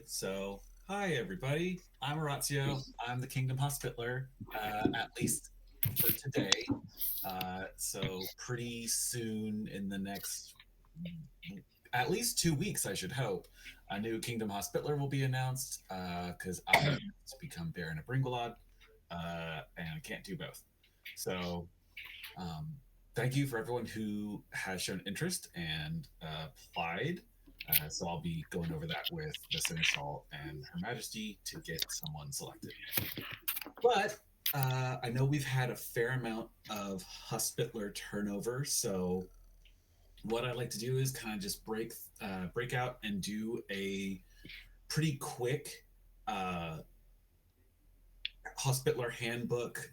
So, hi everybody. I'm Orazio. I'm the Kingdom Hospitaler, at least for today. So, pretty soon in the next at least 2 weeks, I should hope, a new Kingdom Hospitaler will be announced because I have to become Baron of Bringelod and I can't do both. So, um, thank you for everyone who has shown interest and applied. So I'll be going over that with the Seneschal and Her Majesty to get someone selected. But I know we've had a fair amount of Hospitaler turnover, so what I'd like to do is kind of just break out and do a pretty quick uh, Hospitaler handbook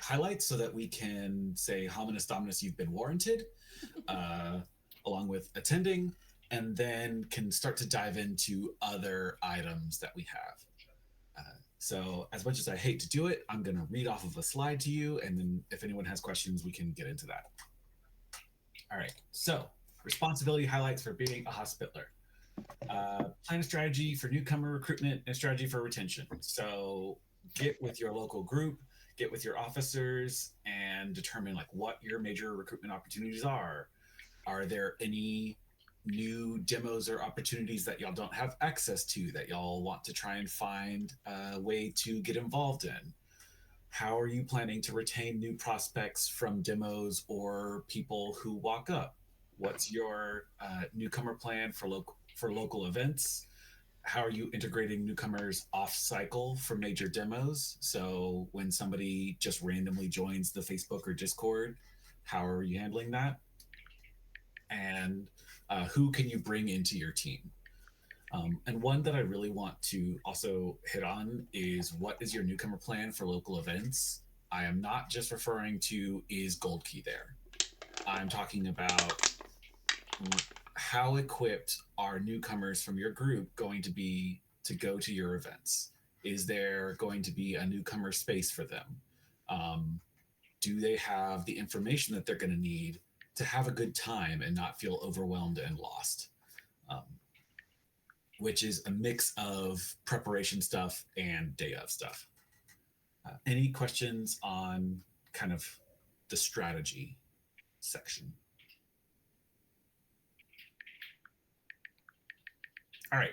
highlights so that we can say Hominis Dominus, you've been warranted, uh, along with attending, and then can start to dive into other items that we have. So, as much as I hate to do it, I'm going to read off of a slide to you, and then if anyone has questions, we can get into that. All right. So, responsibility highlights for being a hospitaler. Plan a strategy for newcomer recruitment and strategy for retention. So, get with your local group, get with your officers, and determine like what your major recruitment opportunities are. Are there any new demos or opportunities that y'all don't have access to that y'all want to try and find a way to get involved in? How are you planning to retain new prospects from demos or people who walk up? What's your newcomer plan for local events? How are you integrating newcomers off cycle for major demos? So when somebody just randomly joins the Facebook or Discord, how are you handling that? And who can you bring into your team? And one that I really want to also hit on is what is your newcomer plan for local events? I am not just referring to is Gold Key there. I'm talking about how equipped are newcomers from your group going to be to go to your events? Is there going to be a newcomer space for them? Um, do they have the information that they're going to need to have a good time and not feel overwhelmed and lost? Um, which is a mix of preparation stuff and day of stuff. Any questions on kind of the strategy section? All right.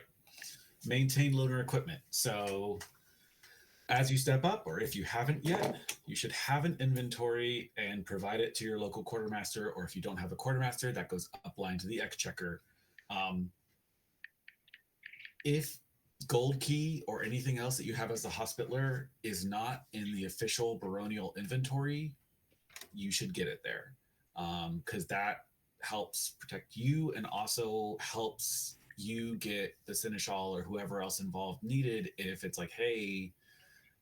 Maintain loader equipment. So as you step up, or if you haven't yet, you should have an inventory and provide it to your local quartermaster, or if you don't have a quartermaster, that goes upline to the exchequer. Um, if gold key or anything else that you have as a hospitaler is not in the official baronial inventory, you should get it there because that helps protect you and also helps you get the seneschal or whoever else involved needed if it's like, hey,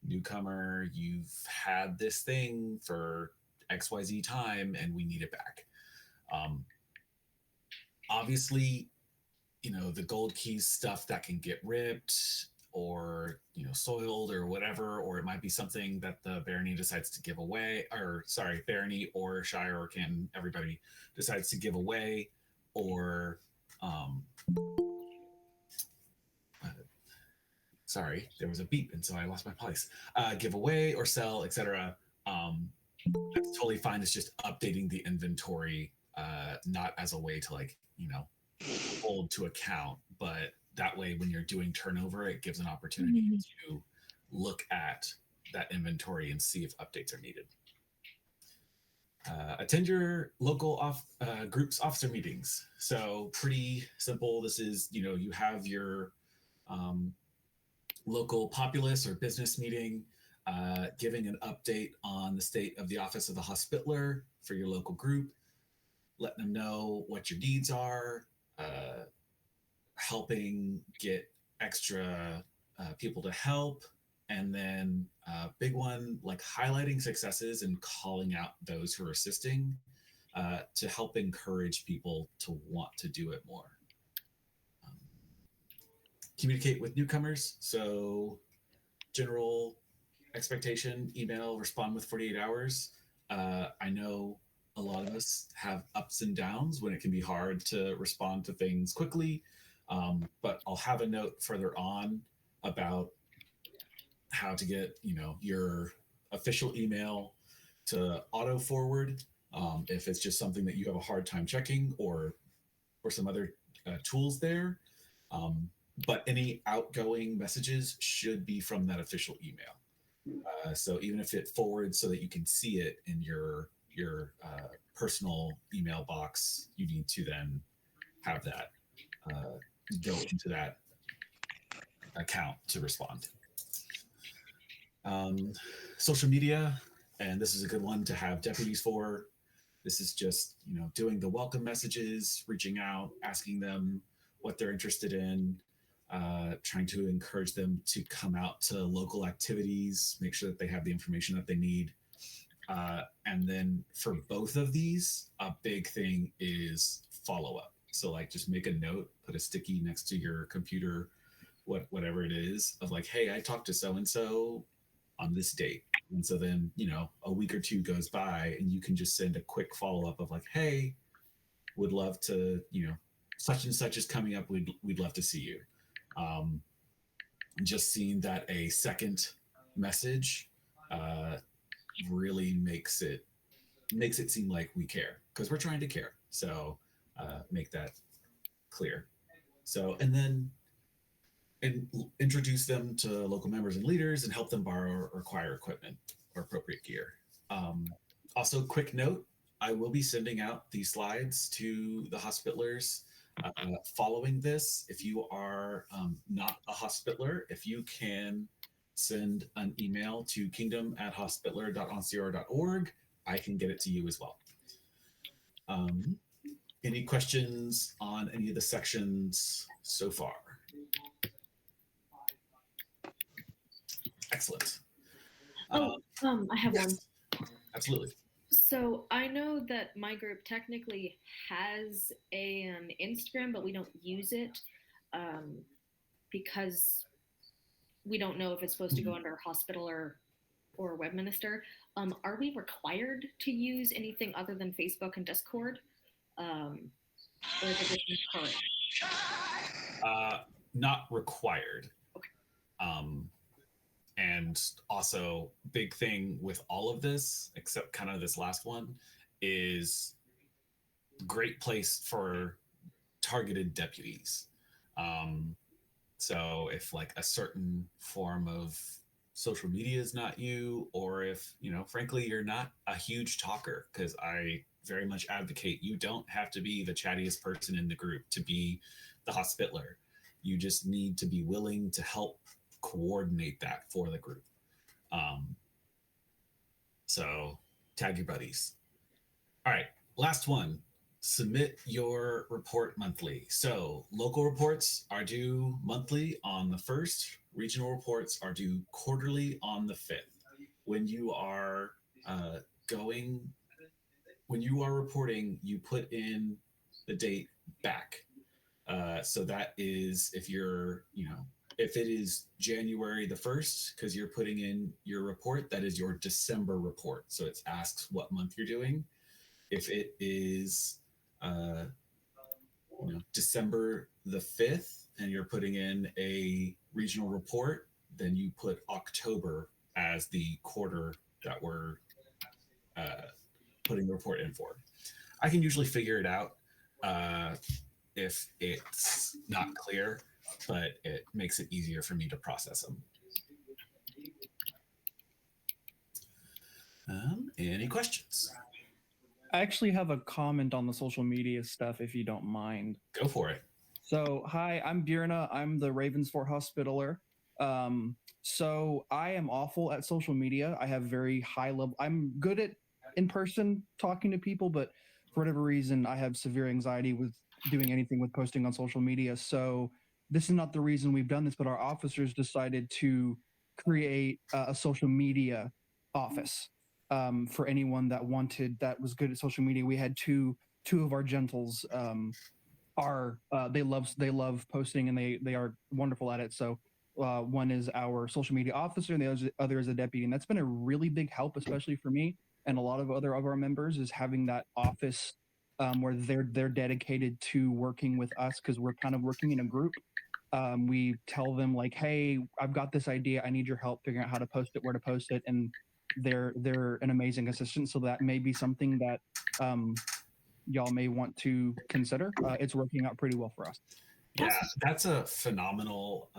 newcomer, you've had this thing for XYZ time and we need it back. Um, obviously, the gold keys stuff that can get ripped or soiled or whatever, or it might be something that the barony decides to give away, or sorry, barony or shire or canton, everybody decides to give away, or um uh, sorry, there was a beep and so I lost my place. Give away or sell, etc. That's totally fine. It's just updating the inventory, not as a way to hold to account, but that way when you're doing turnover, it gives an opportunity to look at that inventory and see if updates are needed. Attend your local group's officer meetings. So pretty simple. This is, you have your local populace or business meeting, giving an update on the state of the office of the hospitaler for your local group, letting them know what your needs are, helping get extra people to help, and then big one like highlighting successes and calling out those who are assisting to help encourage people to want to do it more. Um, communicate with newcomers. So general expectation, email, respond with 48 hours. I know a lot of us have ups and downs when it can be hard to respond to things quickly. But I'll have a note further on about how to get your official email to auto forward if it's just something that you have a hard time checking, or some other tools there. Um, but any outgoing messages should be from that official email. So even if it forwards so that you can see it in your personal email box, you need to then have that go into that account to respond. Um, Social media, and this is a good one to have deputies for. This is just doing the welcome messages, reaching out, asking them what they're interested in, trying to encourage them to come out to local activities, make sure that they have the information that they need. And then for both of these, a big thing is follow up. So like just make a note, put a sticky next to your computer, whatever it is, of like, hey, I talked to so and so on this date. And so then, a week or two goes by and you can just send a quick follow up of like, hey, would love to, such and such is coming up. We'd love to see you. Um, just seeing that a second message uh, really makes it seem like we care because we're trying to care. So make that clear. So, and then introduce them to local members and leaders and help them borrow or acquire equipment or appropriate gear. Also, quick note, I will be sending out these slides to the hospitalers following this. If you are not a hospitaler, if you can send an email to kingdom@hospitaler.ansteorra.org, I can get it to you as well. Any questions on any of the sections so far? Excellent. I have yes, one. Absolutely. So I know that my group technically has an Instagram, but we don't use it because we don't know if it's supposed to go under Hospitaler or Webminister. Are we required to use anything other than Facebook and Discord? Or is it just encouraged? Not required. Okay. And also, big thing with all of this, except kind of this last one, is great place for targeted deputies. So if like a certain form of social media is not you, or if, frankly, you're not a huge talker, because I very much advocate you don't have to be the chattiest person in the group to be the hospitaler. You just need to be willing to help coordinate that for the group. So tag your buddies. All right, last one. Submit your report monthly. So local reports are due monthly on the 1st. Regional reports are due quarterly on the 5th. When you are when you are reporting, you put in the date back. So that is if you're, if it is January the 1st, because you're putting in your report, that is your December report. So it asks what month you're doing. If it is December the 5th and you're putting in a regional report, then you put October as the quarter that we're putting the report in for. I can usually figure it out if it's not clear, but it makes it easier for me to process them. Any questions? I actually have a comment on the social media stuff, if you don't mind. Go for it. So, hi, I'm Björna. I'm the Ravensfort Hospitaler. So I am awful at social media. I have very high level. I'm good at in person talking to people, but for whatever reason, I have severe anxiety with doing anything with posting on social media. So this is not the reason we've done this, but our officers decided to create a social media office for anyone that was good at social media. We had two of our gentles they love posting, and they are wonderful at it. So one is our social media officer, and the other is a deputy, and that's been a really big help, especially for me and a lot of other of our members, is having that office where they're dedicated to working with us because we're kind of working in a group. We tell them like, hey, I've got this idea, I need your help figuring out how to post it, where to post it, and they're an amazing assistant. So that may be something that y'all may want to consider. It's working out pretty well for us. Yeah, that's a phenomenal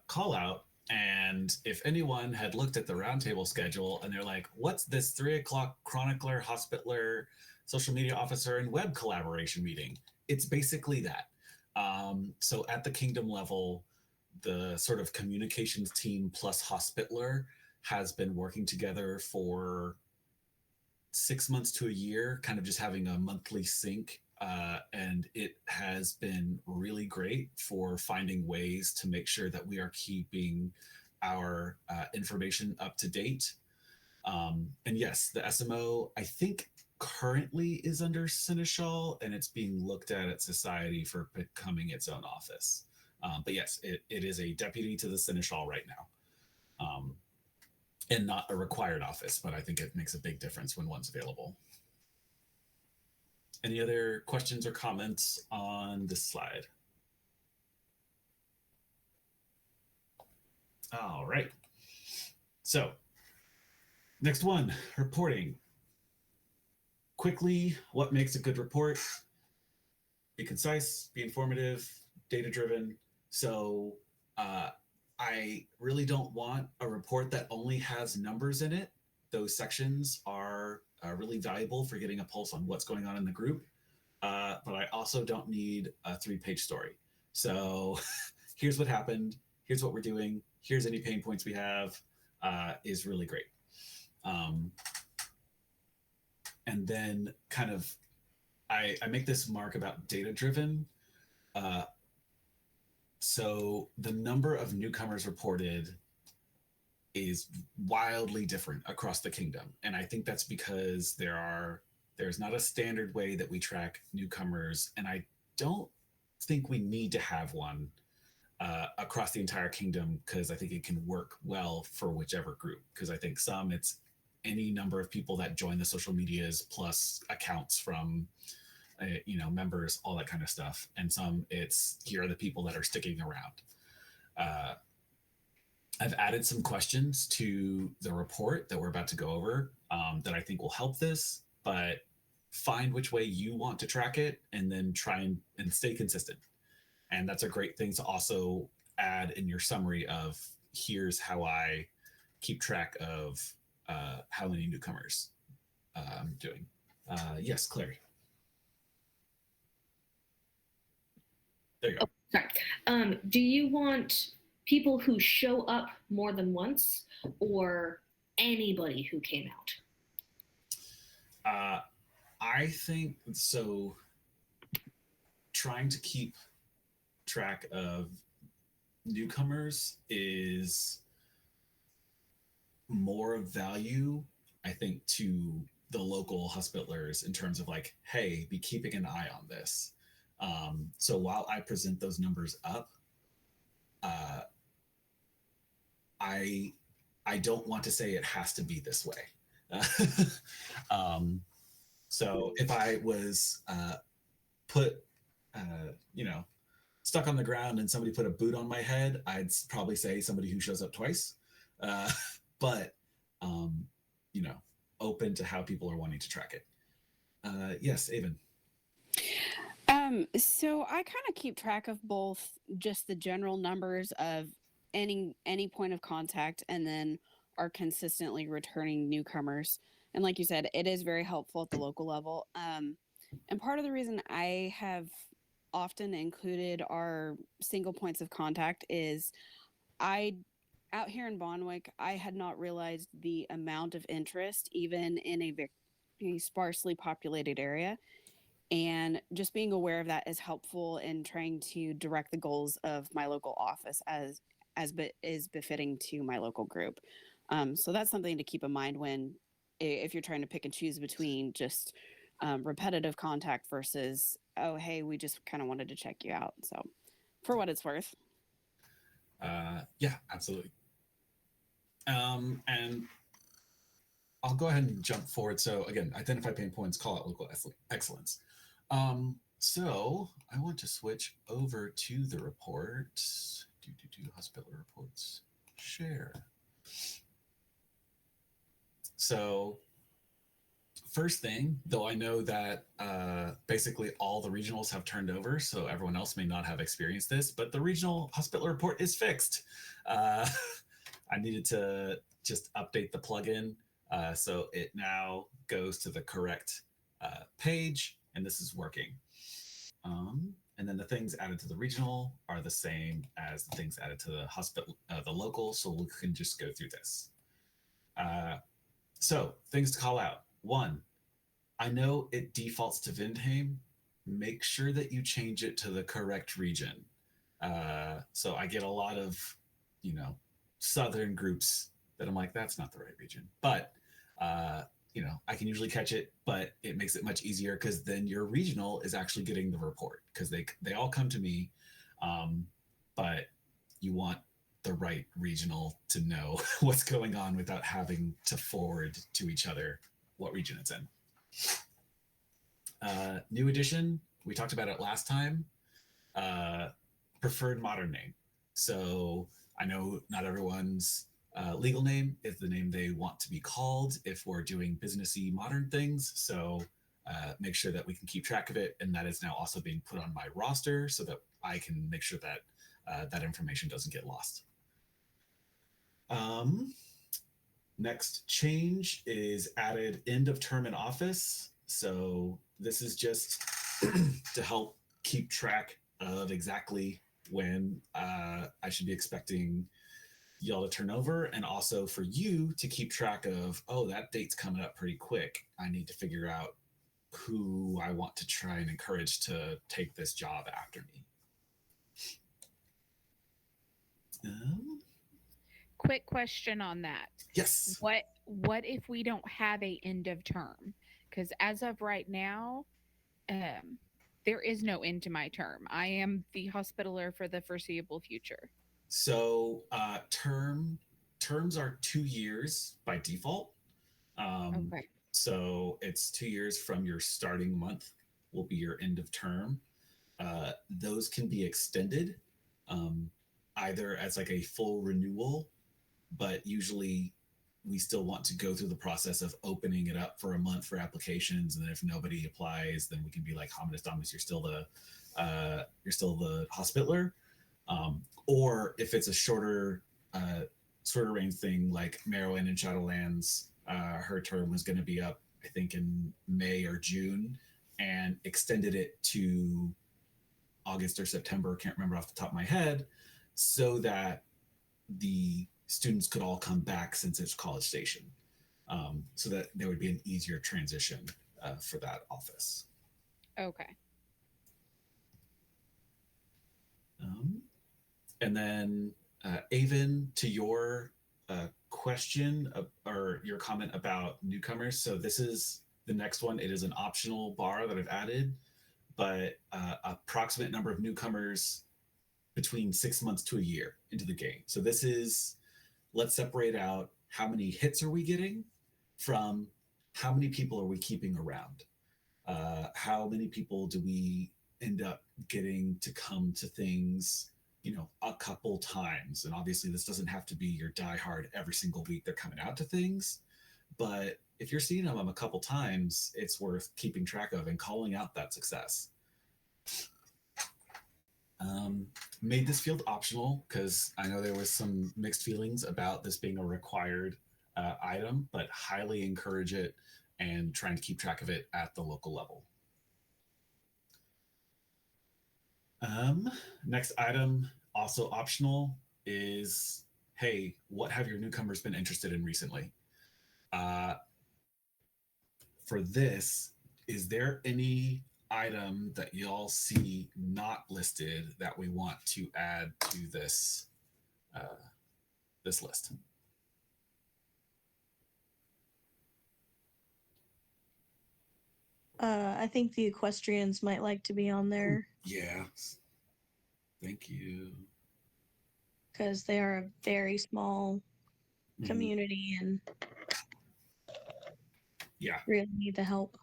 call out. And if anyone had looked at the roundtable schedule and they're like, what's this 3 o'clock chronicler, hospitaler, social media officer, and web collaboration meeting? It's basically that. So at the kingdom level, the sort of communications team plus hospitaler has been working together for 6 months to a year, kind of just having a monthly sync. And it has been really great for finding ways to make sure that we are keeping our information up to date. And yes, the SMO, I think, currently is under Seneschal, and it's being looked at Society for becoming its own office. But yes, it is a deputy to the Seneschal right now. And not a required office, but I think it makes a big difference when one's available. Any other questions or comments on this slide? All right. So, next one, reporting. Quickly, what makes a good report? Be concise, be informative, data-driven. So, I really don't want a report that only has numbers in it. Those sections are really valuable for getting a pulse on what's going on in the group. But I also don't need a 3-page story. So here's what happened. Here's what we're doing. Here's any pain points we have is really great. And then kind of, I make this mark about data-driven. So the number of newcomers reported is wildly different across the kingdom. And I think that's because there's not a standard way that we track newcomers. And I don't think we need to have one across the entire kingdom, because I think it can work well for whichever group. Because I think some, it's any number of people that join the social medias plus accounts from members, all that kind of stuff. And some, it's here are the people that are sticking around. I've added some questions to the report that we're about to go over that I think will help this, but find which way you want to track it and then try and stay consistent. And that's a great thing to also add in your summary of here's how I keep track of how many newcomers I'm doing. Yes, Clary. There you go. Oh, sorry. Do you want people who show up more than once or anybody who came out? I think so. Trying to keep track of newcomers is more of value, I think, to the local hospitalers in terms of like, hey, be keeping an eye on this. So while I present those numbers up, I don't want to say it has to be this way. So if I was put, stuck on the ground and somebody put a boot on my head, I'd probably say somebody who shows up twice. But open to how people are wanting to track it. Yes, Avon. So I kind of keep track of both just the general numbers of any point of contact and then are consistently returning newcomers. And like you said, it is very helpful at the local level. And part of the reason I have often included our single points of contact is out here in Bonwick, I had not realized the amount of interest even in a very sparsely populated area. And just being aware of that is helpful in trying to direct the goals of my local office as is befitting to my local group. So that's something to keep in mind if you're trying to pick and choose between just repetitive contact versus, oh, hey, we just kind of wanted to check you out. So for what it's worth. Yeah, absolutely. And I'll go ahead and jump forward. So again, identify pain points, call out local excellence. So I want to switch over to the report. Do hospital reports. Share. So first thing, though I know that basically all the regionals have turned over, so everyone else may not have experienced this, but the regional hospital report is fixed. I needed to just update the plugin so it now goes to the correct page, and this is working. And then the things added to the regional are the same as the things added to the hospital, the local, so we can just go through this. So things to call out. One, I know it defaults to Vindheim. Make sure that you change it to the correct region. So I get a lot of, southern groups that I'm like, that's not the right region. But, I can usually catch it, but it makes it much easier because then your regional is actually getting the report because they all come to me. But you want the right regional to know what's going on without having to forward to each other what region it's in. New edition, we talked about it last time. Preferred modern name. So I know not everyone's legal name is the name they want to be called if we're doing businessy modern things. So make sure that we can keep track of it, and that is now also being put on my roster so that I can make sure that that information doesn't get lost. Next change is added end of term in office. So this is just to help keep track of exactly when I should be expecting y'all to turn over, and also for you to keep track of, oh, that date's coming up pretty quick. I need to figure out who I want to try and encourage to take this job after me. Quick question on that. Yes. What if we don't have a end of term? Because as of right now, there is no end to my term. I am the hospitaler for the foreseeable future. So terms are 2 years by default. Okay. So it's 2 years from your starting month will be your end of term. Those can be extended either as like a full renewal, but usually we still want to go through the process of opening it up for a month for applications, and then if nobody applies, then we can be like, Hominis Dominus, you're still the hospitaler. Or if it's a shorter range thing like Merowyn and Shadowlands, her term was going to be up, I think, in May or June, and extended it to August or September, can't remember off the top of my head, so that the students could all come back since it's College Station, so that there would be an easier transition for that office. Okay. And then, Avon, to your question or your comment about newcomers. So this is the next one. It is an optional bar that I've added, but approximate number of newcomers between 6 months to a year into the game. So this is, let's separate out how many hits are we getting from how many people are we keeping around. How many people do we end up getting to come to things, a couple times? And obviously this doesn't have to be your diehard every single week they're coming out to things, but if you're seeing them a couple times, it's worth keeping track of and calling out that success. Made this field optional because I know there was some mixed feelings about this being a required item, but highly encourage it and trying to keep track of it at the local level. Next item, also optional, is, hey, what have your newcomers been interested in recently? For this, is there any item that y'all see not listed that we want to add to this this list? I think the equestrians might like to be on there. Yeah. Thank you. Because they are a very small community and yeah, really need the help.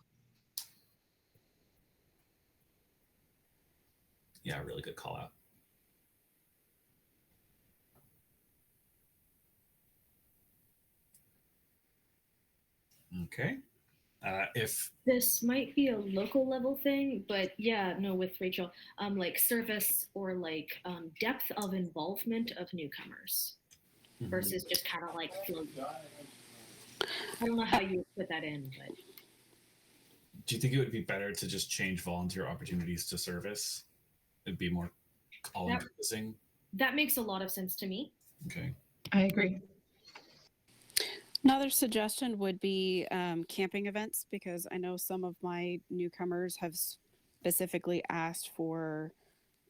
Yeah, really good call out. Okay. If This might be a local level thing, but yeah, no, with Rachel, like service or like depth of involvement of newcomers versus just kind of like float. I don't know how you would put that in, but do you think it would be better to just change volunteer opportunities to service? It'd be more all encompassing. that makes a lot of sense to me. Okay. I agree. Another suggestion would be camping events, because I know some of my newcomers have specifically asked for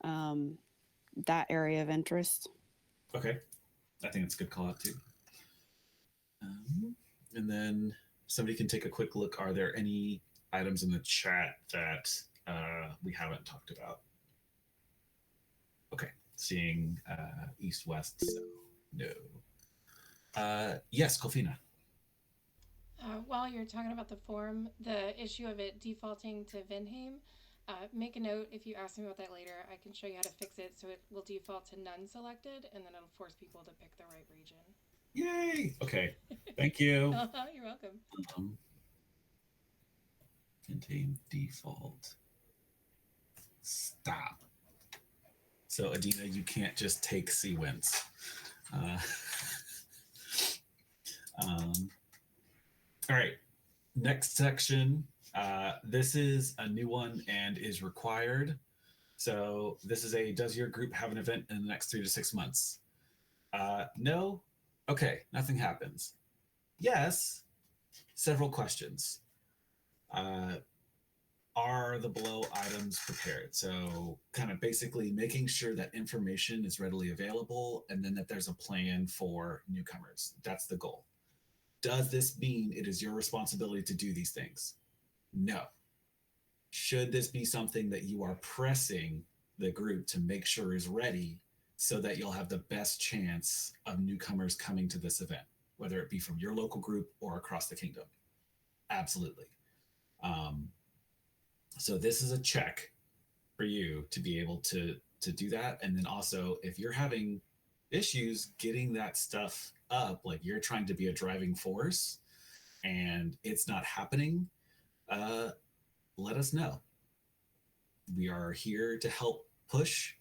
that area of interest. Okay. I think it's a good call out too. And then somebody can take a quick look. Are there any items in the chat that we haven't talked about? Okay. Seeing east, west, so no. Yes, Kofina. While you're talking about the form, the issue of it defaulting to Vinheim, make a note. If you ask me about that later, I can show you how to fix it so it will default to none selected, and then it'll force people to pick the right region. Yay! Okay. Thank you. You're welcome. Contain default. Stop. So Adina, you can't just take sequence. All right. Next section. This is a new one and is required. So this is does your group have an event in the next 3 to 6 months? No? Okay, nothing happens. Yes, several questions. Are the below items prepared? So kind of basically making sure that information is readily available and then that there's a plan for newcomers. That's the goal. Does this mean it is your responsibility to do these things? No. Should this be something that you are pressing the group to make sure is ready so that you'll have the best chance of newcomers coming to this event, whether it be from your local group or across the kingdom? Absolutely. So this is a check for you to be able to do that. And then also, if you're having issues getting that stuff up, like you're trying to be a driving force and it's not happening, let us know. We are here to help push.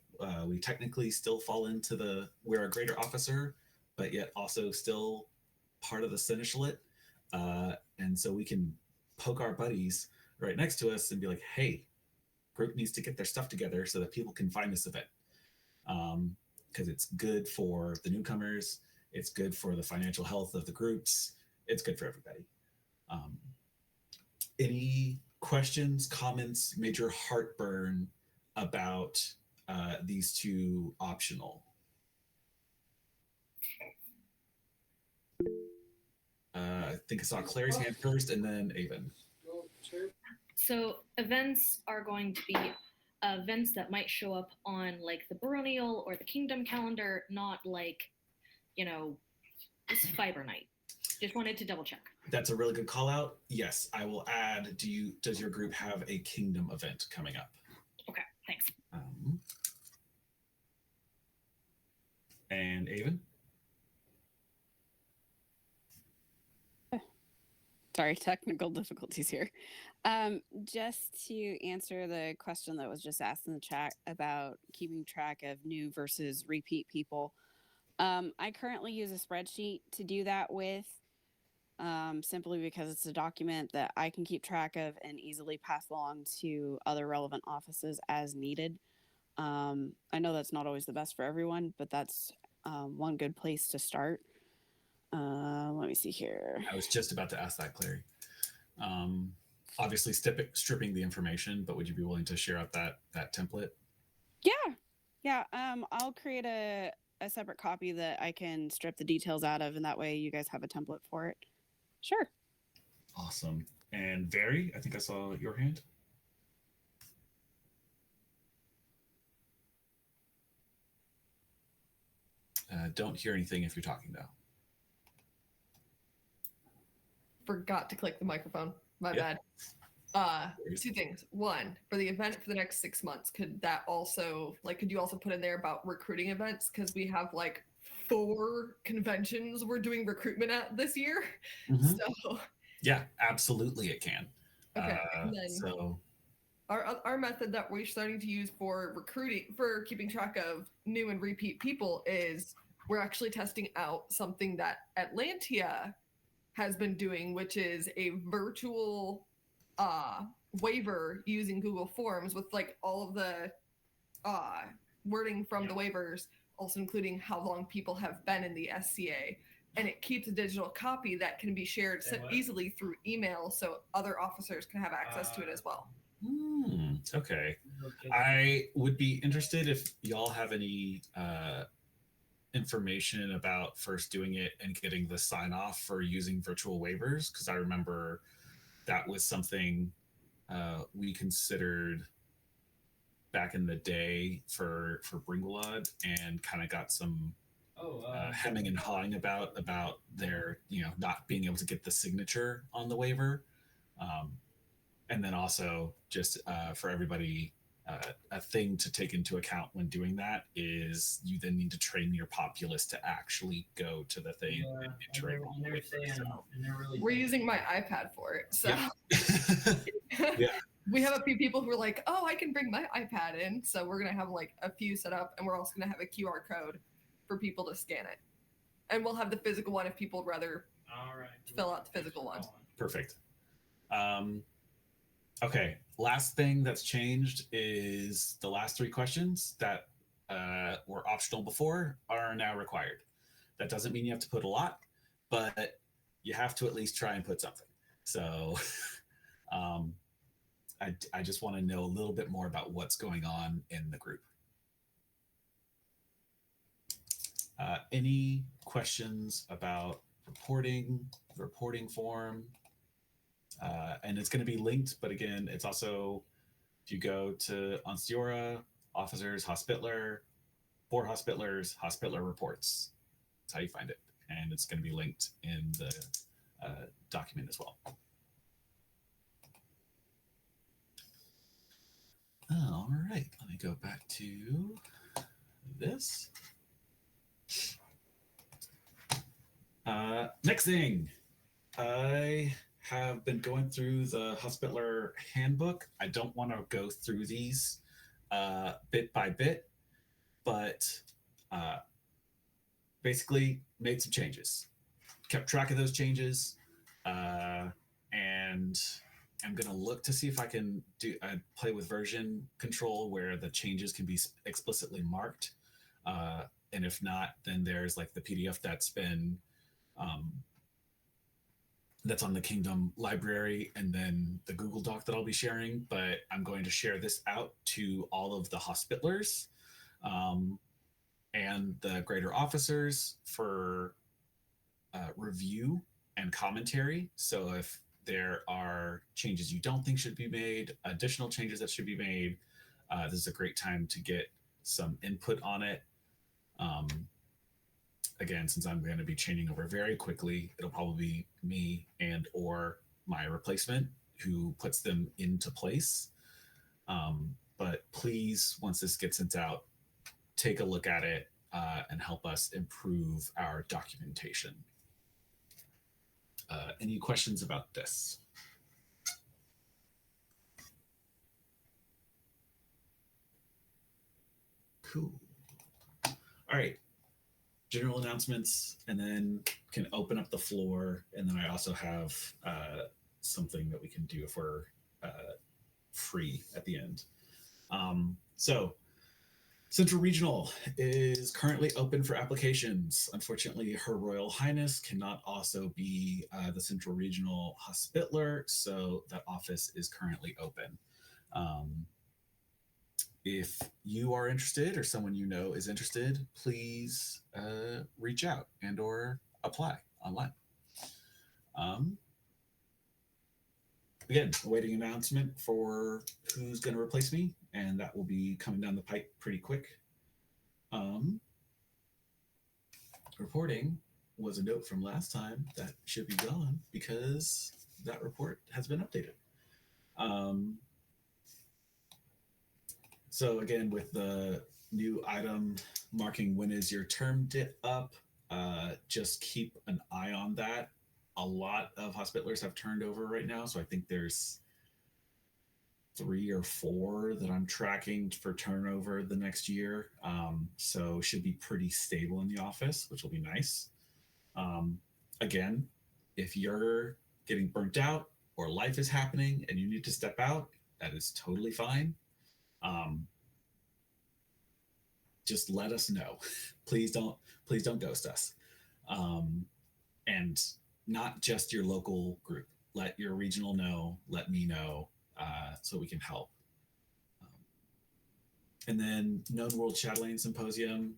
We technically still fall into we're a greater officer, but yet also still part of the seneschalate. And so we can poke our buddies right next to us and be like, hey, group needs to get their stuff together so that people can find this event. Because it's good for the newcomers. It's good for the financial health of the groups. It's good for everybody. Any questions, comments, major heartburn about these two optional? I think I saw Clary's hand first and then Avon. So events are going to be events that might show up on like the baronial or the kingdom calendar, not like, it's Fiber Night. Just wanted to double check. That's a really good call out. Yes, I will add. Does your group have a kingdom event coming up? Okay, thanks. And Avon? Sorry, technical difficulties here. Just to answer the question that was just asked in the chat about keeping track of new versus repeat people, I currently use a spreadsheet to do that with, simply because it's a document that I can keep track of and easily pass along to other relevant offices as needed. I know that's not always the best for everyone, but that's one good place to start. Let me see here. I was just about to ask that, Clary. Obviously, stripping the information, but would you be willing to share out that template? Yeah. I'll create a separate copy that I can strip the details out of, and that way you guys have a template for it. Sure. Awesome. And Very, I think I saw your hand. Don't hear anything if you're talking though. Forgot to click the microphone. My bad. Two things. One, for the event for the next 6 months, could you also put in there about recruiting events? Because we have like 4 conventions we're doing recruitment at this year. Mhm. So Yeah, absolutely it can. okay, and then So our method that we're starting to use for recruiting, for keeping track of new and repeat people, is we're actually testing out something that Atlantia has been doing, which is a virtual waiver using Google Forms with like all of the wording from the waivers, also including how long people have been in the SCA. And it keeps a digital copy that can be shared easily through email, so other officers can have access to it as well. Okay. I would be interested if y'all have any information about first doing it and getting the sign off for using virtual waivers, because I remember that was something we considered back in the day for Bringwalad, and kind of got some hemming and hawing about their not being able to get the signature on the waiver, and then also just for everybody. A thing to take into account when doing that is you then need to train your populace to actually go to the thing and interact on the waiver. So. We're using my iPad for it, so Yeah. we have a few people who are like, "Oh, I can bring my iPad in," so we're gonna have like a few set up, and we're also gonna have a QR code for people to scan it, and we'll have the physical one if people would rather fill out the physical one. Perfect. Okay, last thing that's changed is the last 3 questions that were optional before are now required. That doesn't mean you have to put a lot, but you have to at least try and put something. So I just want to know a little bit more about what's going on in the group. Any questions about the reporting form? And it's going to be linked, but again, it's also, if you go to Ansteorra, Officers, Hospitaler, for Hospitalers, Hospitaler Reports. That's how you find it. And it's going to be linked in the document as well. All right, let me go back to this. Next thing, I have been going through the Hospitaler handbook. I don't want to go through these bit by bit, but basically made some changes. Kept track of those changes, and I'm going to look to see if I can play with version control where the changes can be explicitly marked. And if not, then there's like the PDF that's been that's on the Kingdom library, and then the Google Doc that I'll be sharing. But I'm going to share this out to all of the Hospitalers and the greater officers for review and commentary. So if there are changes you don't think should be made, additional changes that should be made, this is a great time to get some input on it. Again, since I'm going to be changing over very quickly, it'll probably be me and or my replacement who puts them into place. But please, once this gets sent out, take a look at it and help us improve our documentation. Any questions about this? Cool. All right. General announcements, and then can open up the floor. And then I also have something that we can do if we're free at the end. So Central Regional is currently open for applications. Unfortunately, Her Royal Highness cannot also be the Central Regional Hospitaler, so that office is currently open. If you are interested or someone you know is interested, please reach out and or apply online. Again, awaiting announcement for who's going to replace me, and that will be coming down the pipe pretty quick. Reporting was a note from last time that should be gone because that report has been updated. Um, so again, with the new item marking when is your term up, just keep an eye on that. A lot of hospitalers have turned over right now, so I think there's 3 or 4 that I'm tracking for turnover the next year. So should be pretty stable in the office, which will be nice. Again, if you're getting burnt out or life is happening and you need to step out, that is totally fine. Just let us know. please don't ghost us. And not just your local group. Let your regional know. Let me know, so we can help. And then Known World Chatelaine Symposium,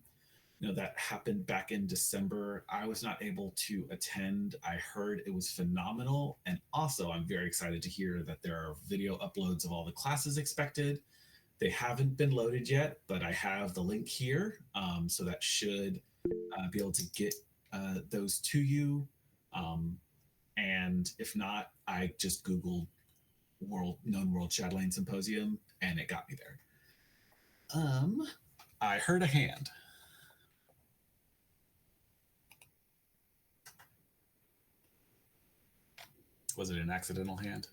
that happened back in December. I was not able to attend. I heard it was phenomenal. And also, I'm very excited to hear that there are video uploads of all the classes expected. They haven't been loaded yet, but I have the link here. So that should be able to get those to you. And if not, I just Googled Known World Chatelaine Symposium and it got me there. I heard a hand. Was it an accidental hand?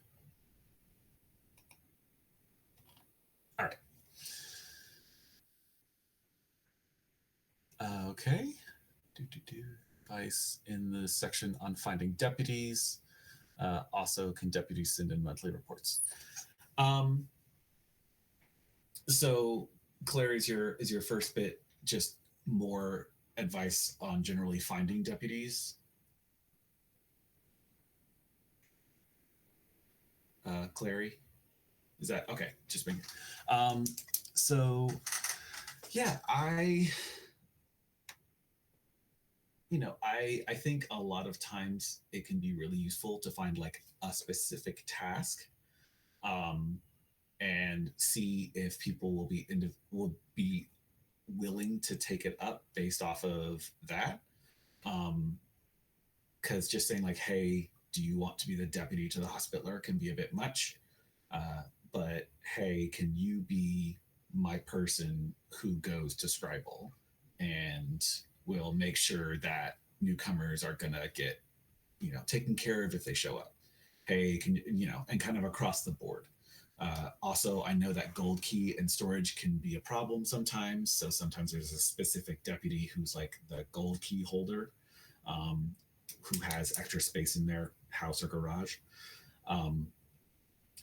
All right. Okay. Advice in the section on finding deputies. Also, can deputies send in monthly reports? So, Claire, is your first bit just more advice on generally finding deputies? Clary, is that okay? Just me. So, yeah, I think a lot of times it can be really useful to find like a specific task, and see if people will be willing to take it up based off of that. Because just saying like, "Hey, do you want to be the deputy to the hospitaler?" can be a bit much. But hey, can you be my person who goes to Scribble and will make sure that newcomers are gonna get, taken care of if they show up? Hey, can and kind of across the board. Also, I know that gold key and storage can be a problem sometimes. So sometimes there's a specific deputy who's like the gold key holder, who has extra space in their house or garage.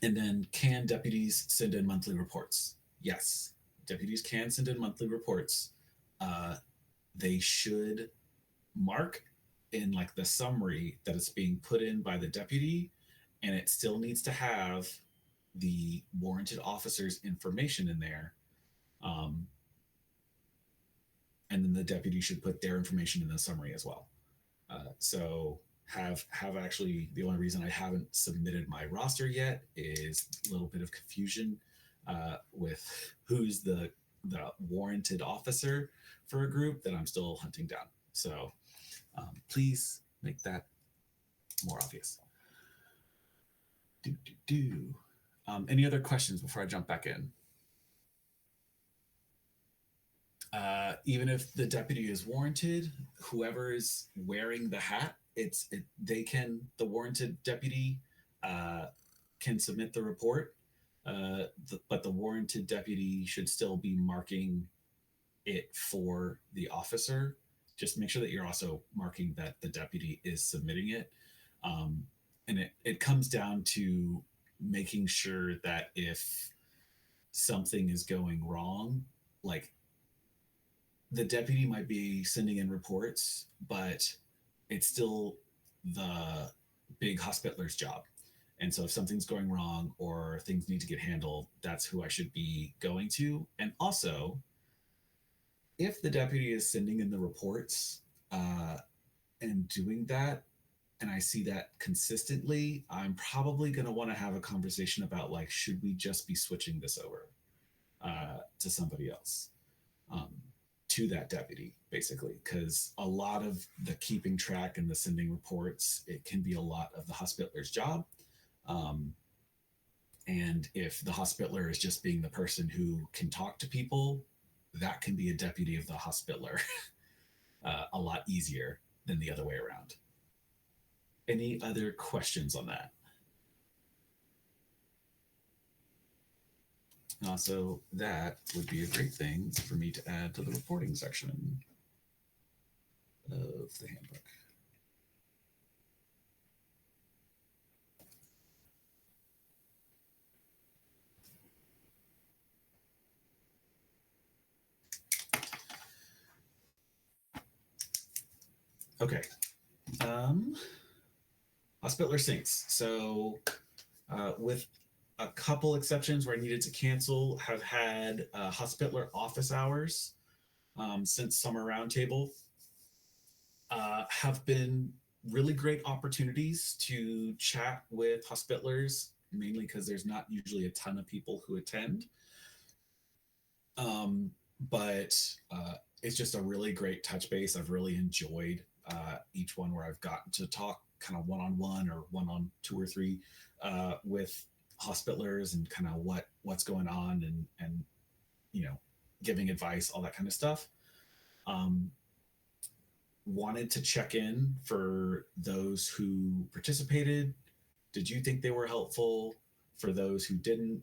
And then, can deputies send in monthly reports? Yes, deputies can send in monthly reports. They should mark in like the summary that it's being put in by the deputy, and it still needs to have the warranted officer's information in there. And then the deputy should put their information in the summary as well. So have actually, the only reason I haven't submitted my roster yet is a little bit of confusion with who's the warranted officer for a group that I'm still hunting down. So please make that more obvious. Any other questions before I jump back in? Even if the deputy is warranted, whoever is wearing the hat, the warranted deputy can submit the report, but the warranted deputy should still be marking it for the officer. Just make sure that you're also marking that the deputy is submitting it. And it comes down to making sure that if something is going wrong, like the deputy might be sending in reports, but it's still the big hospitaler's job. And so if something's going wrong or things need to get handled, that's who I should be going to. And also, if the deputy is sending in the reports and doing that, and I see that consistently, I'm probably going to want to have a conversation about like, should we just be switching this over to somebody else, to that deputy, basically, because a lot of the keeping track and the sending reports, it can be a lot of the hospitaler's job. And if the hospitaler is just being the person who can talk to people, that can be a deputy of the hospitaler a lot easier than the other way around. Any other questions on that? Also, that would be a great thing for me to add to the reporting section of the handbook. Okay. Hospitaler syncs. So with a couple exceptions where I needed to cancel, have had hospitaler office hours since Summer Roundtable. Have been really great opportunities to chat with hospitalers, mainly because there's not usually a ton of people who attend. But it's just a really great touch base. I've really enjoyed each one where I've gotten to talk kind of one-on-one or one-on two or three with hospitalers and kind of what's going on and giving advice, all that kind of stuff. Wanted to check in for those who participated. Did you think they were helpful? For those who didn't,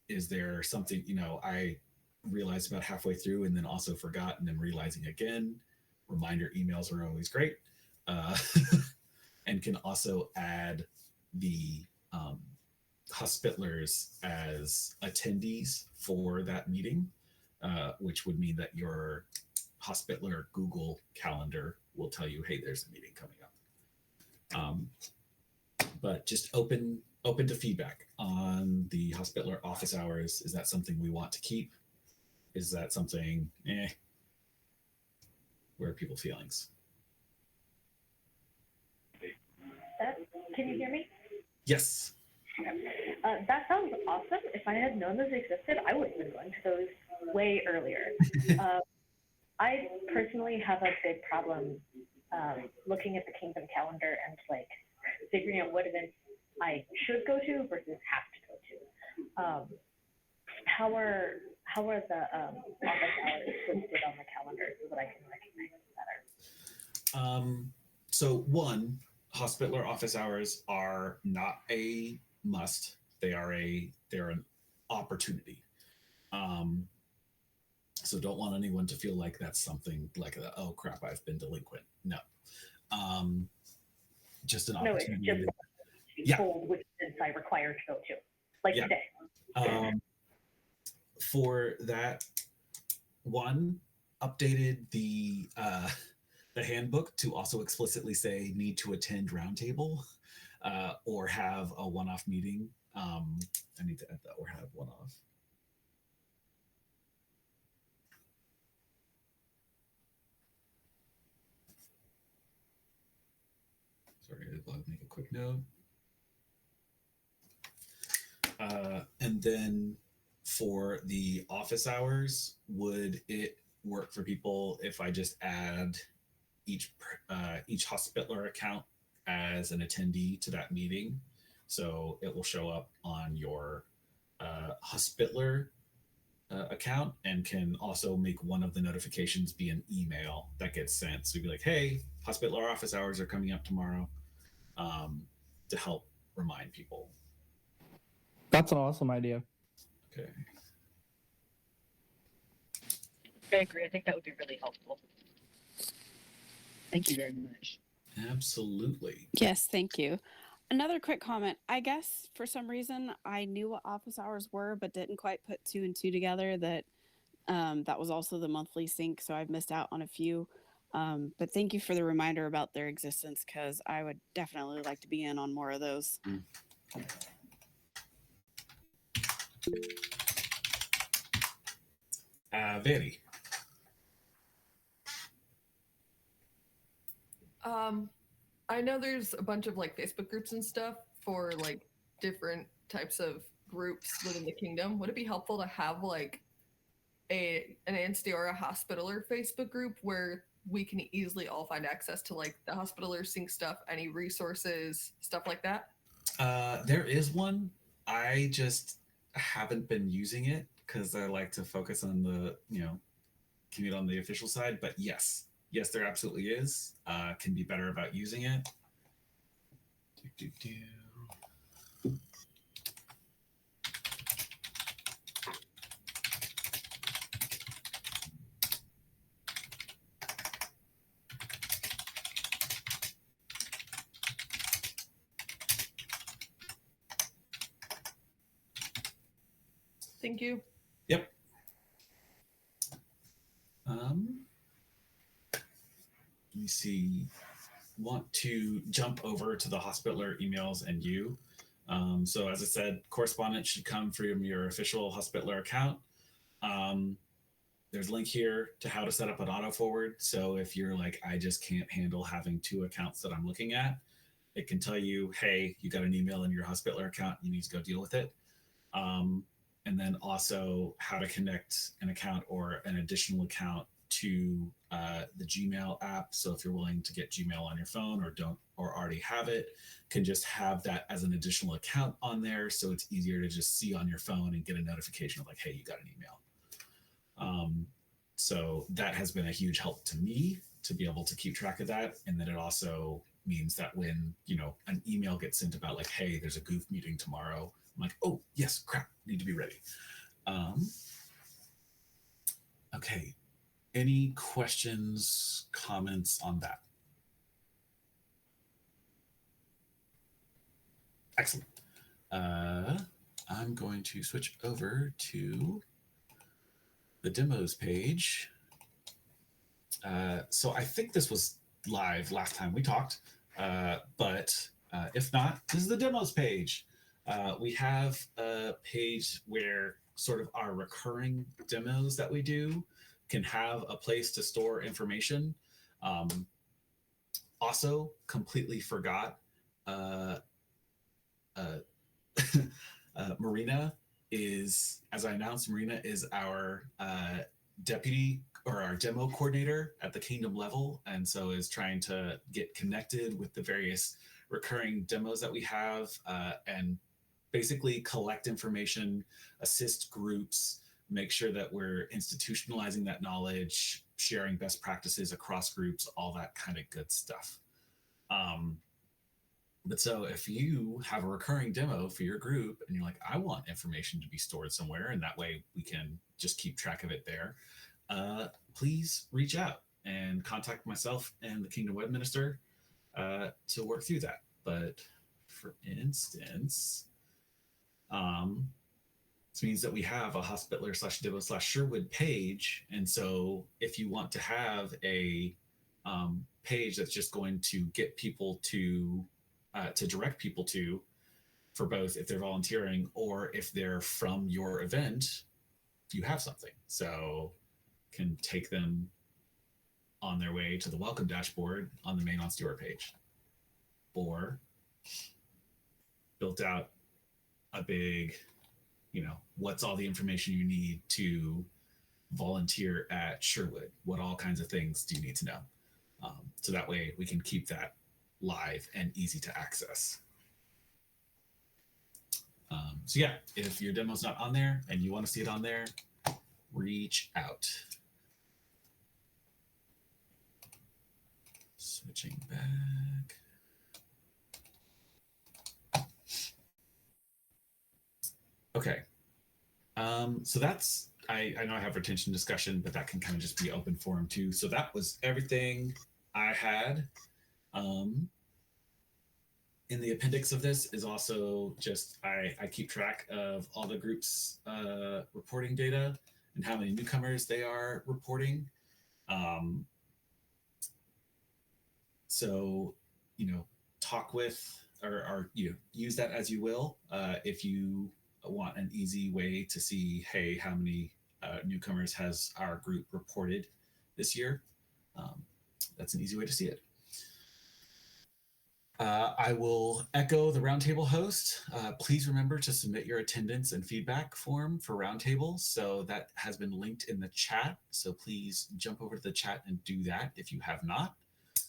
is there something, I realized about halfway through and then also forgot and then realizing again? Reminder emails are always great. And can also add the hospitalers as attendees for that meeting, which would mean that your hospitaler Google Calendar will tell you, hey, there's a meeting coming up. But just open to feedback on the hospitaler office hours. Is that something we want to keep? Is that something, where are people's feelings? Can you hear me? Yes. That sounds awesome. If I had known those existed, I would have been going to those way earlier. I personally have a big problem looking at the Kingdom calendar and figuring out what events I should go to versus have to go to. How are the office hours listed on the calendar so that I can recognize them better? So one, hospitaler office hours are not a must. They're an opportunity. So don't want anyone to feel like that's something like, oh crap, I've been delinquent. No. Just an opportunity. No, it's just told which events I require to go to, today. For that one, updated the handbook to also explicitly say need to attend roundtable or have a one-off meeting. I need to add that, or have one-off. Sorry, I'll make a quick note. And then for the office hours, would it work for people if I just add each hospitaler account as an attendee to that meeting? So it will show up on your hospitaler account and can also make one of the notifications be an email that gets sent. So you'd be like, hey, hospitaler office hours are coming up tomorrow, to help remind people. That's an awesome idea. Okay. I agree. I think that would be really helpful. Thank you very much. Absolutely. Yes, thank you. Another quick comment. I guess for some reason I knew what office hours were, but didn't quite put two and two together that that was also the monthly sync. So I've missed out on a few. But thank you for the reminder about their existence, because I would definitely like to be in on more of those. Vanny. I know there's a bunch of Facebook groups and stuff for different types of groups within the kingdom. Would it be helpful to have an Ansteorra Hospitaler Facebook group where we can easily all find access to the Hospitaler sync stuff, any resources, stuff like that? There is one. I just haven't been using it because I like to focus on the, commute on the official side. But yes, there absolutely is. Can be better about using it. Do, do, do. Thank you. Yep. Let me see. Want to jump over to the Hospitaler emails and you. So as I said, correspondence should come from your official Hospitaler account. There's a link here to how to set up an auto forward. So if you're like, I just can't handle having two accounts that I'm looking at, it can tell you, hey, you got an email in your Hospitaler account, you need to go deal with it. And then also how to connect an account or an additional account to the Gmail app. So if you're willing to get Gmail on your phone or already have it, can just have that as an additional account on there. So it's easier to just see on your phone and get a notification of like, hey, you got an email. So that has been a huge help to me to be able to keep track of that. And then it also means that when, an email gets sent about like, hey, there's a goof meeting tomorrow, I'm like, oh, yes, crap, need to be ready. Okay. Any questions, comments on that? Excellent. I'm going to switch over to the demos page. So I think this was live last time we talked, but if not, this is the demos page. We have a page where sort of our recurring demos that we do can have a place to store information. Also, completely forgot, Marina is, as I announced, Marina is our deputy or our demo coordinator at the kingdom level, and so is trying to get connected with the various recurring demos that we have, and basically collect information, assist groups, make sure that we're institutionalizing that knowledge, sharing best practices across groups, all that kind of good stuff. But so if you have a recurring demo for your group and you're like, I want information to be stored somewhere, and that way we can just keep track of it there, please reach out and contact myself and the Kingdom Web Minister to work through that. But for instance, this means that we have a Hospitaler/Demo/Sherwood page. And so if you want to have a page that's just going to get people to direct people to, for both if they're volunteering or if they're from your event, you have something. So can take them on their way to the welcome dashboard on the main Ansteorra page, or built out a big, what's all the information you need to volunteer at Sherwood? What all kinds of things do you need to know? So that way we can keep that live and easy to access. So yeah, if your demo's not on there and you want to see it on there, reach out. Switching back. Okay. So that's, I know I have retention discussion, but that can kind of just be open forum too. So that was everything I had. In the appendix of this is also just, I keep track of all the groups reporting data and how many newcomers they are reporting. So, talk with or use that as you will. If you want an easy way to see, hey, how many newcomers has our group reported this year? That's an easy way to see it. I will echo the roundtable host. Please remember to submit your attendance and feedback form for roundtable. So that has been linked in the chat. So please jump over to the chat and do that if you have not.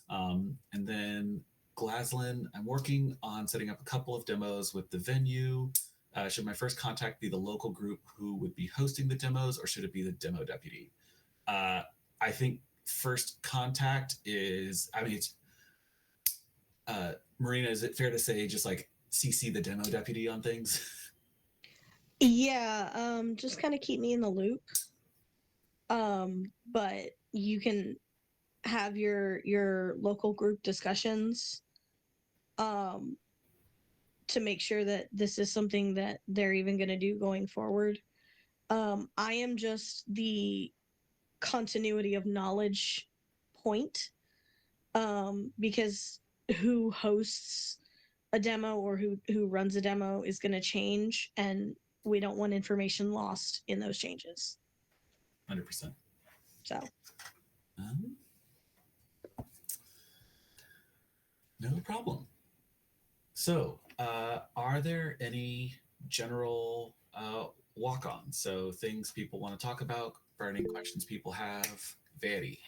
And then Glaslin. I'm working on setting up a couple of demos with the venue. Should my first contact be the local group who would be hosting the demos, or should it be the demo deputy? I think first contact is, I mean, it's, Marina, is it fair to say just like CC the demo deputy on things? Yeah, just kind of keep me in the loop. But you can have your local group discussions to make sure that this is something that they're even going to do going forward. I am just the continuity of knowledge point, because who hosts a demo or who runs a demo is going to change, and we don't want information lost in those changes. 100%. So no problem. So, are there any general walk-ons? So things people want to talk about, burning questions people have. Very.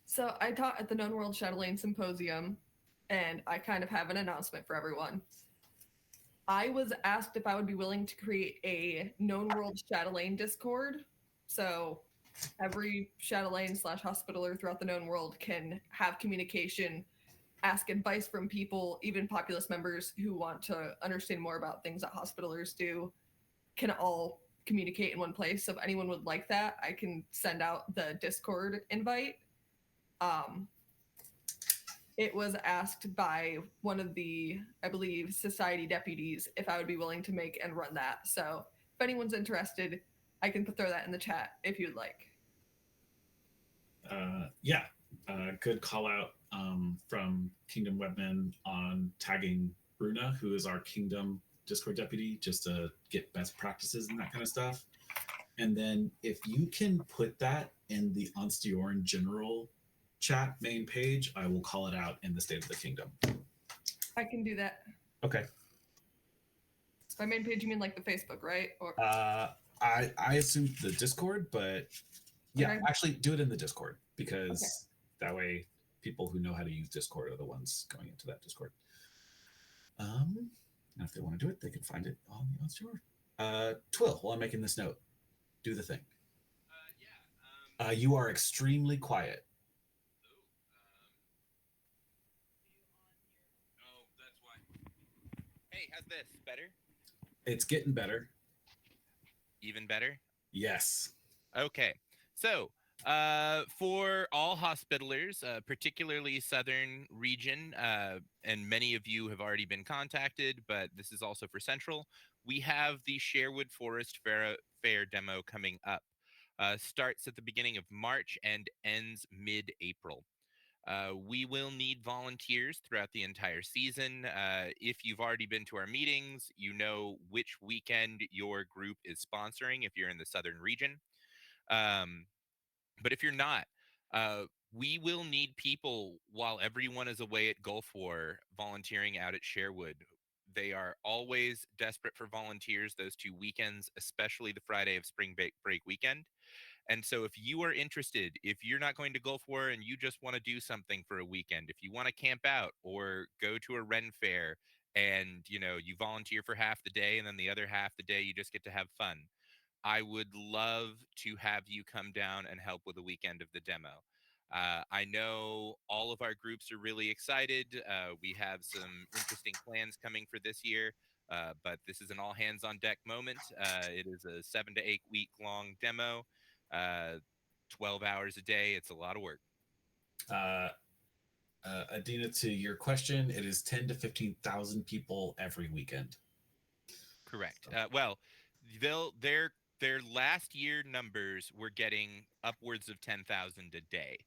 So I taught at the Known World Chatelaine Symposium, and I kind of have an announcement for everyone. I was asked if I would be willing to create a Known World Chatelaine Discord. So every Chatelaine / Hospitaler throughout the known world can have communication, ask advice from people, even Populous members who want to understand more about things that Hospitalers do can all communicate in one place. So if anyone would like that, I can send out the Discord invite. It was asked by one of the, I believe, society deputies if I would be willing to make and run that. So if anyone's interested, I can throw that in the chat if you'd like. Yeah, good call out from Kingdom Webman on tagging Bruna, who is our Kingdom Discord deputy, just to get best practices and that kind of stuff. And then if you can put that in the Ansteorra general chat main page, I will call it out in the State of the Kingdom. I can do that. Okay. By main page, you mean like the Facebook, right? Or I assumed the Discord, but yeah, okay. actually do it in the Discord, because that way people who know how to use Discord are the ones going into that Discord. And if they want to do it, they can find it on the Ansteorra. Twill, while I'm making this note, do the thing. You are extremely quiet. Oh, that's why. Hey, how's this? Better? It's getting better. Even better? Yes. Okay. So, for all Hospitalers, particularly Southern region, and many of you have already been contacted, but this is also for Central, we have the Sherwood Forest Fair demo coming up. Starts at the beginning of March and ends mid-April. We will need volunteers throughout the entire season. If you've already been to our meetings, you know which weekend your group is sponsoring if you're in the Southern region. But if you're not, we will need people while everyone is away at Gulf War volunteering out at Sherwood. They are always desperate for volunteers those 2 weekends, especially the Friday of spring break weekend. And so if you are interested, if you're not going to Gulf War and you just want to do something for a weekend, if you want to camp out or go to a Ren fair and, you know, you volunteer for half the day and then the other half the day you just get to have fun, I would love to have you come down and help with a weekend of the demo. I know all of our groups are really excited. We have some interesting plans coming for this year, but this is an all hands on deck moment. It is a 7 to 8 week long demo, 12 hours a day. It's a lot of work. Adina, to your question, it is 10 to 15,000 people every weekend. Correct. Well, their last year numbers were getting upwards of 10,000 a day,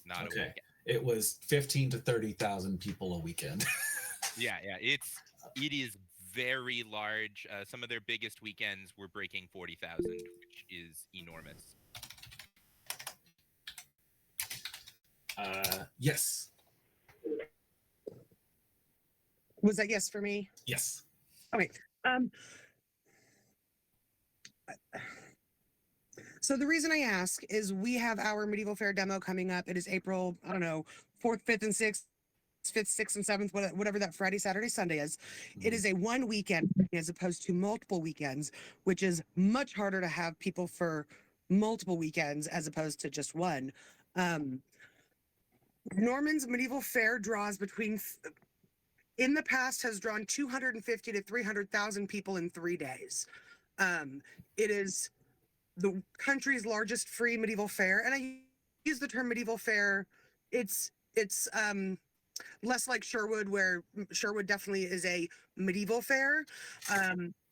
not a weekend. It was 15 to 30,000 people a weekend. Yeah, it is very large. Some of their biggest weekends were breaking 40,000, which is enormous. Yes. Was that yes for me? Yes. Okay. So the reason I ask is we have our Medieval Fair demo coming up. It is April, I don't know, 4th, 5th, and 6th. 5th, 6th, and 7th, whatever that Friday, Saturday, Sunday is. It is a one weekend as opposed to multiple weekends, which is much harder to have people for multiple weekends as opposed to just one. Norman's Medieval Fair draws in the past has drawn 250 to 300,000 people in 3 days. It is the country's largest free medieval fair, and I use the term medieval fair. It's less like Sherwood, where Sherwood definitely is a medieval fair.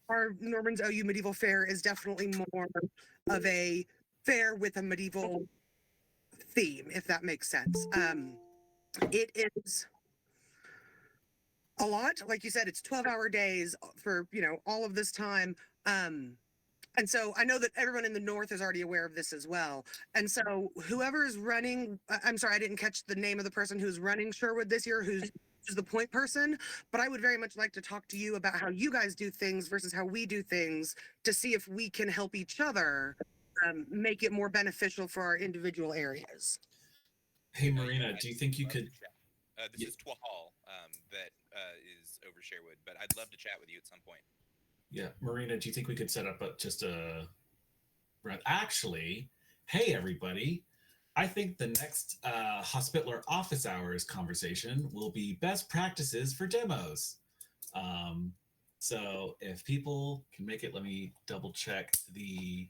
Our Norman's OU Medieval Fair is definitely more of a fair with a medieval theme, if that makes sense. It is a lot. Like you said, it's 12-hour days for, all of this time. And so I know that everyone in the North is already aware of this as well. And so whoever is running, I'm sorry, I didn't catch the name of the person who's running Sherwood this year, who's the point person, but I would very much like to talk to you about how you guys do things versus how we do things to see if we can help each other make it more beneficial for our individual areas. Hey, Marina, do you think you could? This is Twahal that is over Sherwood, but I'd love to chat with you at some point. Yeah, Marina, do you think we could set up just a? Actually, hey everybody, I think the next Hospitaler office hours conversation will be best practices for demos. So if people can make it, let me double check the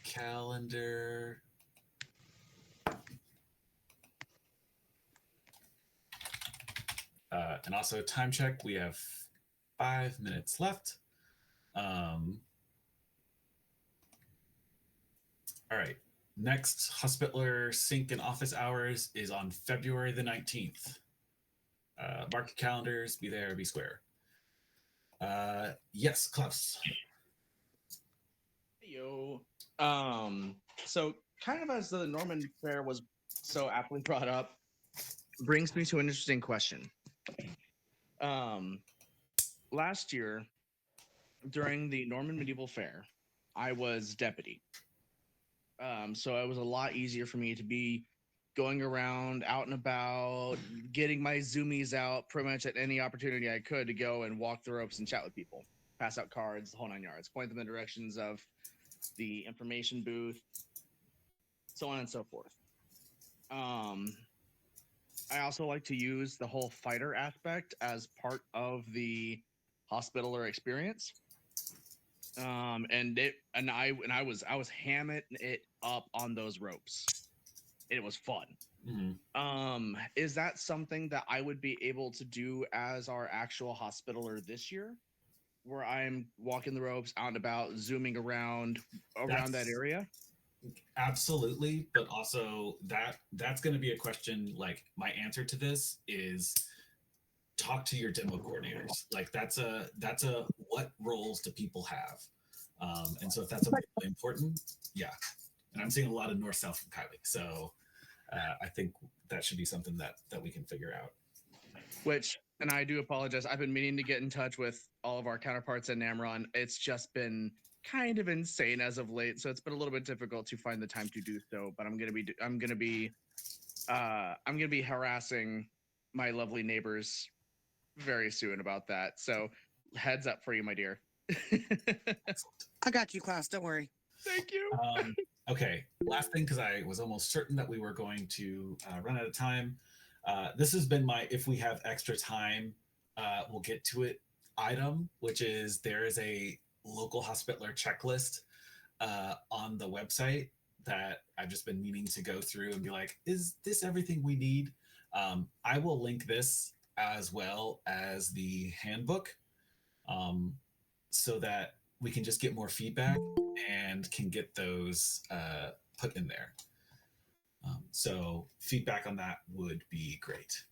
calendar. And also time check. We have 5 minutes left. All right. Next Hospitaler Sync and Office Hours is on February the 19th. Mark your calendars. Be there, be square. Yes, Klaus. Yo. So kind of as the Norman Fair was so aptly brought up, brings me to an interesting question. Last year, during the Norman Medieval Fair, I was deputy. So it was a lot easier for me to be going around, out and about, getting my zoomies out pretty much at any opportunity I could to go and walk the ropes and chat with people, pass out cards, the whole 9 yards, point them in the directions of the information booth, so on and so forth. I also like to use the whole fighter aspect as part of the Hospitaler experience. I was hamming it up on those ropes. It was fun. Mm-hmm. Is that something that I would be able to do as our actual Hospitaler this year, where I'm walking the ropes out and about, zooming around that area? Absolutely, but also that's going to be a question. Like, my answer to this is talk to your demo coordinators. Like, that's a what roles do people have? And so if that's something really important, yeah. And I'm seeing a lot of north south from Kylie, so I think that should be something that we can figure out. And I do apologize. I've been meaning to get in touch with all of our counterparts in Namron. It's just been kind of insane as of late, so it's been a little bit difficult to find the time to do so. But I'm gonna be harassing my lovely neighbors very soon about that. So heads up for you, my dear. I got you, Klaus. Don't worry. Thank you. Okay, last thing, because I was almost certain that we were going to run out of time. This has been my if we have extra time, we'll get to it item, which is there is a local Hospitaler checklist on the website that I've just been meaning to go through and be like, is this everything we need? I will link this as well as the handbook so that we can just get more feedback and can get those put in there. So feedback on that would be great.